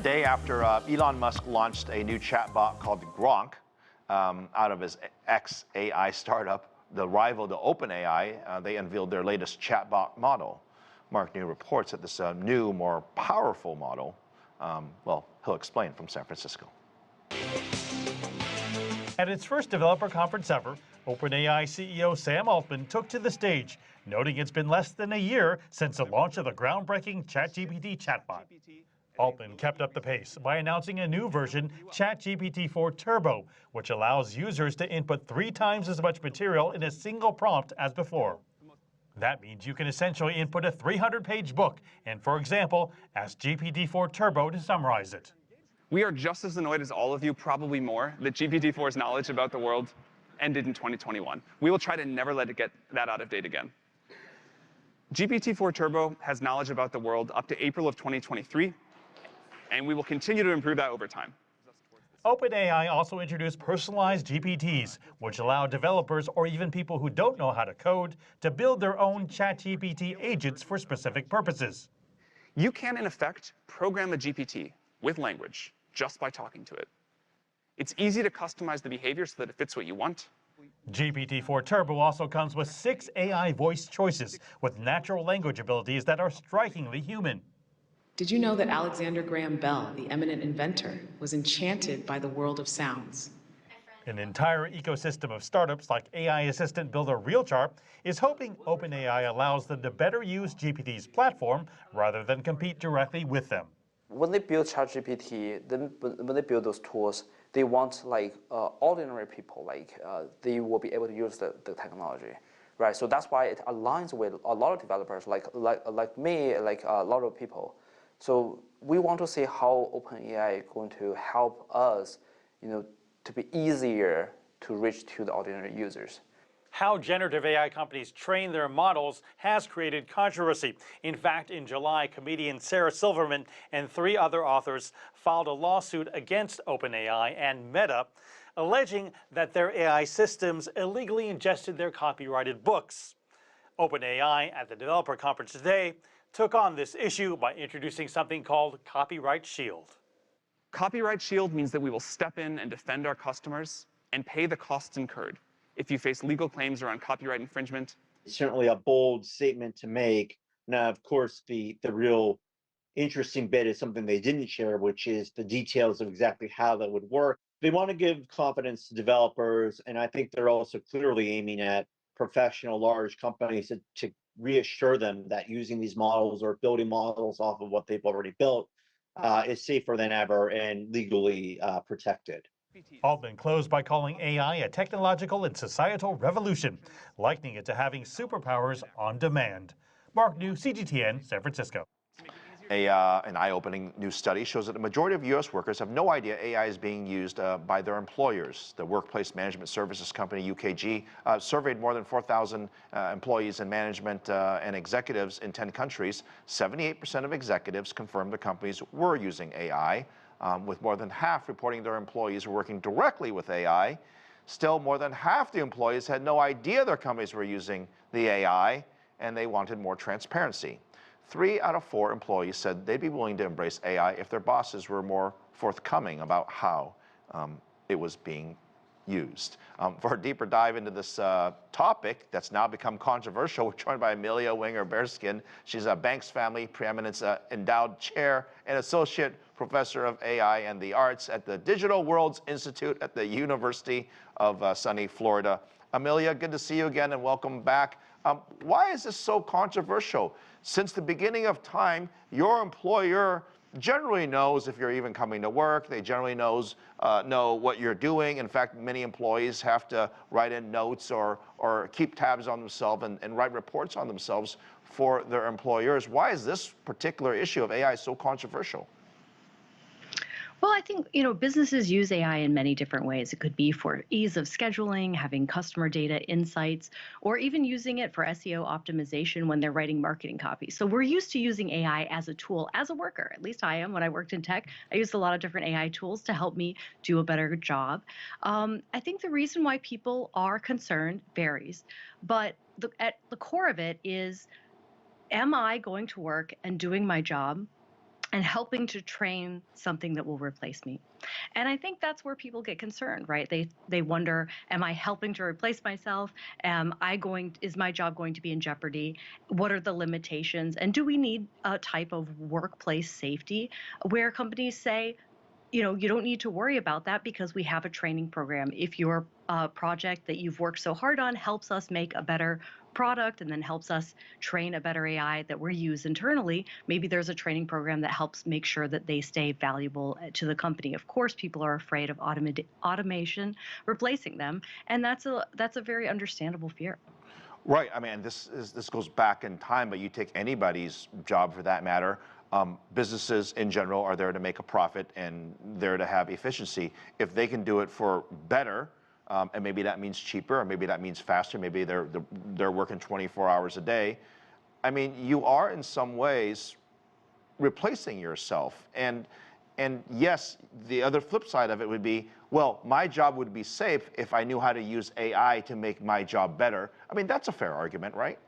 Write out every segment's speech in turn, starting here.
day after Elon Musk launched a new chatbot called Gronk out of his ex-AI startup, the rival to OpenAI, they unveiled their latest chatbot model. Mark New reports that this new, more powerful model, well, he'll explain from San Francisco. At its first developer conference ever, OpenAI CEO Sam Altman took to the stage, noting it's been less than a year since the launch of the groundbreaking ChatGPT chatbot. Altman kept up the pace by announcing a new version, ChatGPT-4 Turbo, which allows users to input 3 times as much material in a single prompt as before. That means you can essentially input a 300-page book and, for example, ask GPT-4 Turbo to summarize it. We are just as annoyed as all of you, probably more, that GPT-4's knowledge about the world ended in 2021. We will try to never let it get that out of date again. GPT-4 Turbo has knowledge about the world up to April of 2023, and we will continue to improve that over time. OpenAI also introduced personalized GPTs, which allow developers or even people who don't know how to code to build their own ChatGPT agents for specific purposes. You can, in effect, program a GPT with language just by talking to it. It's easy to customize the behavior so that it fits what you want. GPT-4 Turbo also comes with 6 AI voice choices with natural language abilities that are strikingly human. Did you know that Alexander Graham Bell, the eminent inventor, was enchanted by the world of sounds? An entire ecosystem of startups like AI assistant builder RealChart is hoping OpenAI allows them to better use GPT's platform rather than compete directly with them. When they build ChatGPT, when they build those tools, they want ordinary people, they will be able to use the technology, right? So that's why it aligns with a lot of developers, like me, like a lot of people. So we want to see how OpenAI is going to help us, to be easier to reach to the ordinary users. How generative AI companies train their models has created controversy. In fact, in July, comedian Sarah Silverman and 3 other authors filed a lawsuit against OpenAI and Meta, alleging that their AI systems illegally ingested their copyrighted books. OpenAI, at the developer conference today, took on this issue by introducing something called Copyright Shield. Copyright Shield means that we will step in and defend our customers and pay the costs incurred if you face legal claims around copyright infringement. It's certainly a bold statement to make. Now, of course, the real interesting bit is something they didn't share, which is the details of exactly how that would work. They want to give confidence to developers, and I think they're also clearly aiming at professional large companies to reassure them that using these models or building models off of what they've already built is safer than ever and legally protected. Altman closed by calling AI a technological and societal revolution, likening it to having superpowers on demand. Mark New, CGTN, San Francisco. An eye-opening new study shows that the majority of U.S. workers have no idea AI is being used by their employers. The workplace management services company UKG surveyed more than 4,000 employees in management and executives in 10 countries. 78% of executives confirmed the companies were using AI, with more than half reporting their employees were working directly with AI. Still, more than half the employees had no idea their companies were using the AI, and they wanted more transparency. 3 out of 4 employees said they'd be willing to embrace AI if their bosses were more forthcoming about how it was being used. For a deeper dive into this topic that's now become controversial, we're joined by Amelia Winger-Bearskin. She's a Banks Family Preeminence Endowed Chair and Associate Professor of AI and the Arts at the Digital Worlds Institute at the University of sunny Florida. Amelia, good to see you again and welcome back. Why is this so controversial? Since the beginning of time, your employer generally knows if you're even coming to work. They generally know what you're doing. In fact, many employees have to write in notes or keep tabs on themselves and write reports on themselves for their employers. Why is this particular issue of AI so controversial? Well, I think, businesses use AI in many different ways. It could be for ease of scheduling, having customer data insights, or even using it for SEO optimization when they're writing marketing copy. So we're used to using AI as a tool, as a worker. At least I am. When I worked in tech, I used a lot of different AI tools to help me do a better job. I think the reason why people are concerned varies, but at the core of it is, am I going to work and doing my job and helping to train something that will replace me. And I think that's where people get concerned, right? They wonder, am I helping to replace myself? Is my job going to be in jeopardy? What are the limitations? And do we need a type of workplace safety where companies say, you don't need to worry about that because we have a training program. If your project that you've worked so hard on helps us make a better product and then helps us train a better AI that we use internally, maybe there's a training program that helps make sure that they stay valuable to the company. Of course, people are afraid of automation replacing them, and that's a very understandable fear. Right. I mean, this goes back in time, but you take anybody's job for that matter. Businesses in general are there to make a profit and there to have efficiency. If they can do it for better, and maybe that means cheaper, or maybe that means faster, maybe they're working 24 hours a day. I mean, you are in some ways replacing yourself. And yes, the other flip side of it would be, well, my job would be safe if I knew how to use AI to make my job better. I mean, that's a fair argument, right?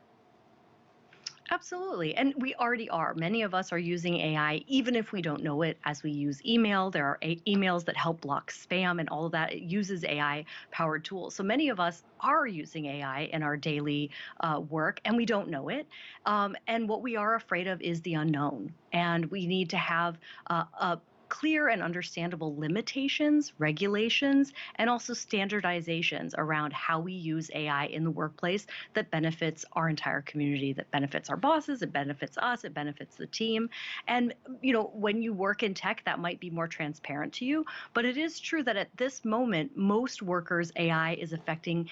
Absolutely. And we already are. Many of us are using AI, even if we don't know it, as we use email. There are emails that help block spam and all of that. It uses AI powered tools. So many of us are using AI in our daily work and we don't know it. And what we are afraid of is the unknown. And we need to have a clear and understandable limitations, regulations, and also standardizations around how we use AI in the workplace that benefits our entire community, that benefits our bosses, it benefits us, it benefits the team. And, when you work in tech, that might be more transparent to you. But it is true that at this moment, most workers, AI is affecting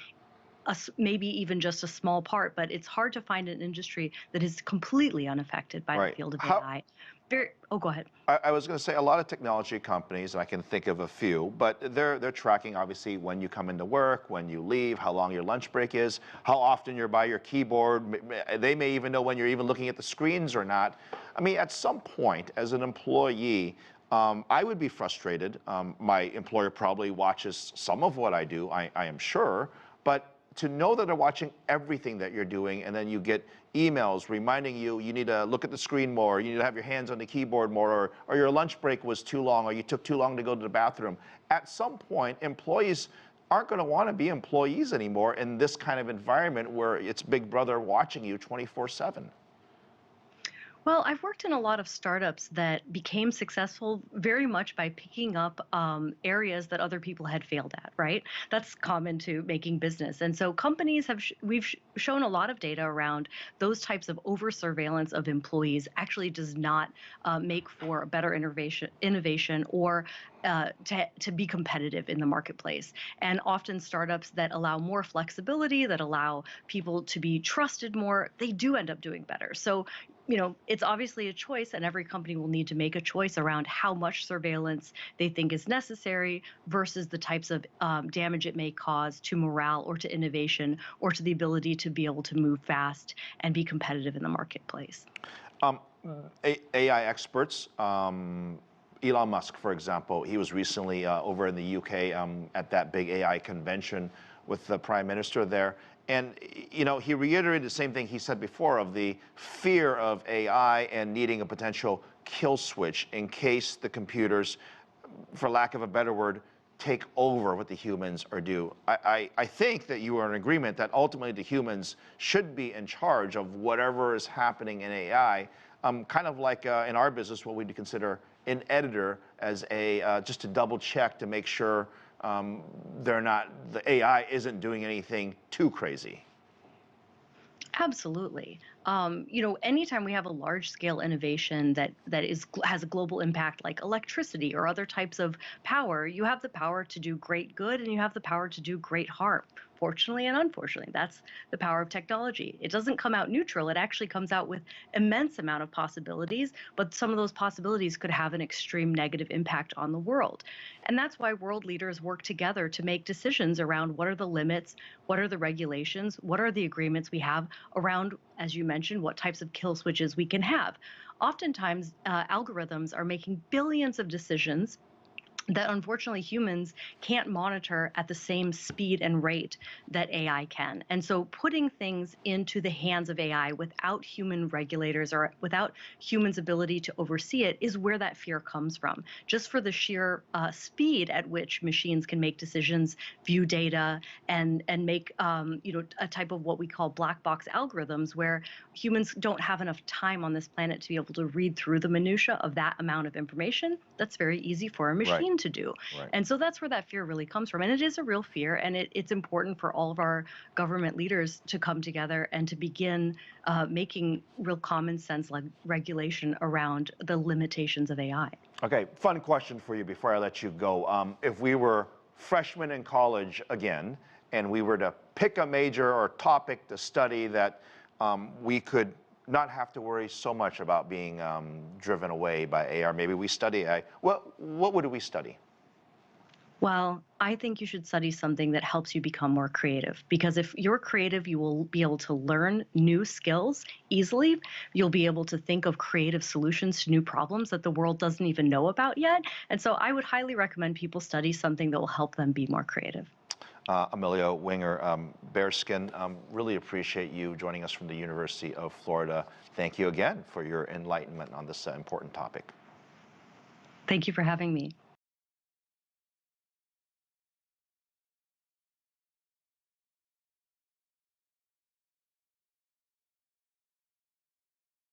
maybe even just a small part, but it's hard to find an industry that is completely unaffected by the field of AI. Go ahead. I was going to say a lot of technology companies, and I can think of a few, but they're tracking obviously when you come into work, when you leave, how long your lunch break is, how often you're by your keyboard. They may even know when you're even looking at the screens or not. I mean, at some point, as an employee, I would be frustrated. My employer probably watches some of what I do, I am sure, but to know that they're watching everything that you're doing, and then you get emails reminding you need to look at the screen more, you need to have your hands on the keyboard more, or your lunch break was too long, or you took too long to go to the bathroom. At some point, employees aren't going to want to be employees anymore in this kind of environment where it's Big Brother watching you 24/7. Well, I've worked in a lot of startups that became successful very much by picking up areas that other people had failed at, right? That's common to making business. And so companies we've shown a lot of data around those types of over surveillance of employees actually does not make for a better innovation or to be competitive in the marketplace. And often startups that allow more flexibility, that allow people to be trusted more, they do end up doing better. So it's obviously a choice, and every company will need to make a choice around how much surveillance they think is necessary versus the types of damage it may cause to morale or to innovation or to the ability to be able to move fast and be competitive in the marketplace. AI experts, Elon Musk, for example, he was recently over in the UK at that big AI convention with the Prime Minister there. And, he reiterated the same thing he said before of the fear of AI and needing a potential kill switch in case the computers, for lack of a better word, take over what the humans are due. I think that you are in agreement that ultimately the humans should be in charge of whatever is happening in AI, kind of like in our business what we'd consider an editor as just to double check to make sure the AI isn't doing anything too crazy. Absolutely. Anytime we have a large scale innovation that has a global impact like electricity or other types of power, you have the power to do great good and you have the power to do great harm. Fortunately and unfortunately, that's the power of technology. It doesn't come out neutral. It actually comes out with immense amount of possibilities, but some of those possibilities could have an extreme negative impact on the world. And that's why world leaders work together to make decisions around what are the limits, what are the regulations, what are the agreements we have around, as you mentioned, what types of kill switches we can have. Oftentimes, algorithms are making billions of decisions that unfortunately humans can't monitor at the same speed and rate that AI can. And so putting things into the hands of AI without human regulators or without humans' ability to oversee it is where that fear comes from. Just for the sheer speed at which machines can make decisions, view data, and make a type of what we call black box algorithms, where humans don't have enough time on this planet to be able to read through the minutia of that amount of information. That's very easy for a machine to do. Right. And so that's where that fear really comes from. And it is a real fear. And it's important for all of our government leaders to come together and to begin making real common sense like regulation around the limitations of AI. Okay, fun question for you before I let you go. If we were freshmen in college again, and we were to pick a major or topic to study that we could not have to worry so much about being driven away by AI, maybe we study AI, what would we study? Well, I think you should study something that helps you become more creative, because if you're creative, you will be able to learn new skills easily. You'll be able to think of creative solutions to new problems that the world doesn't even know about yet. And so I would highly recommend people study something that will help them be more creative. Amelia Winger-Bearskin, really appreciate you joining us from the University of Florida. Thank you again for your enlightenment on this important topic. Thank you for having me.